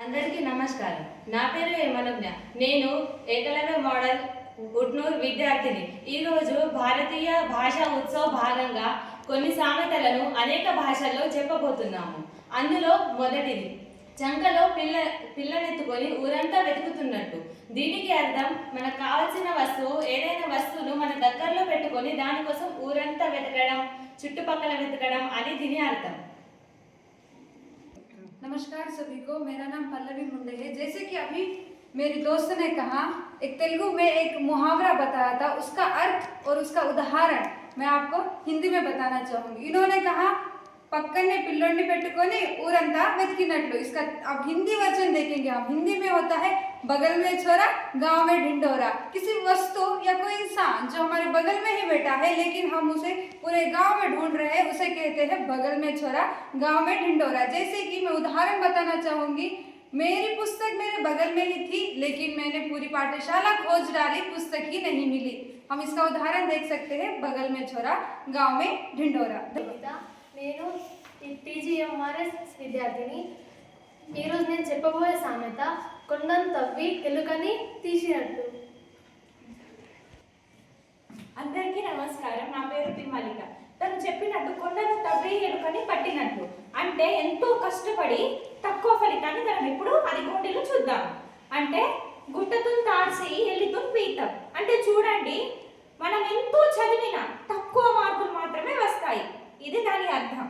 అందరికీ నమస్కారం. నా పేరు యమనజ్ఞ. నేను ఏకలవ్య మోడల్ ఉట్నూరు విద్యార్థిని. ఈరోజు భారతీయ భాషా ఉత్సవ భాగంగా కొన్ని సామెతలను అనేక భాషల్లో చెప్పబోతున్నాము. అందులో మొదటిది చంకలో పిల్లనెత్తుకొని ఊరంతా వెతుకుతున్నట్టు. దీనికి అర్థం మనకు కావాల్సిన వస్తువు ఏదైనా వస్తువును మన దగ్గరలో పెట్టుకొని దానికోసం ఊరంతా వెతకడం, చుట్టుపక్కల వెతకడం అని దీని అర్థం. नमस्कार सभी को, मेरा नाम पल्लवी मुंडे है। जैसे कि अभी मेरी दोस्त ने कहा, एक तेलुगु में एक मुहावरा बताया था, उसका अर्थ और उसका उदाहरण मैं आपको हिंदी में बताना चाहूँगी। इन्होंने कहा पक्कने पिल्लोंडी पेट्टुकोनी ऊरंता वेतिकिनट्लु। इसका अब हिंदी वर्जन देखेंगे हम। हिंदी में होता है बगल में छोरा गांव में ढिंडोरा। किसी वस्तु या कोई इंसान जो हमारे बगल में ही बैठा है लेकिन हम उसे पूरे गांव में ढूंढ रहे हैं, उसे कहते हैं बगल में छोरा गांव में ढिंडोरा। जैसे कि मैं उदाहरण बताना चाहूँगी, मेरी पुस्तक मेरे बगल में ही थी लेकिन मैंने पूरी पाठशाला खोज डाली, पुस्तक ही नहीं मिली। हम इसका उदाहरण देख सकते हैं, बगल में छोरा गांव में ढिंडोरा। నేను టీజీఎంఆర్ఎస్ విద్యార్థిని. ఈరోజు నేను చెప్పబోయే సామెత కొండను తవ్వి ఎలుకని తీసినట్టు. అందరికీ నమస్కారం. నా పేరు తిమ్మలిక. తను చెప్పినట్టు కొండను తవ్వి ఎలుకని పట్టినట్టు అంటే ఎంతో కష్టపడి తక్కువ ఫలితాన్ని మనం ఇప్పుడు అది గోటిలో చూద్దాం. అంటే గుట్టతున్ తాడ్సి ఎల్లితున్ పీతం. అంటే చూడండి, మనం ఎంతో చదివినా తక్కువ మార్కులు మాత్రమే వస్తాయి. ఇది దాని అర్థం.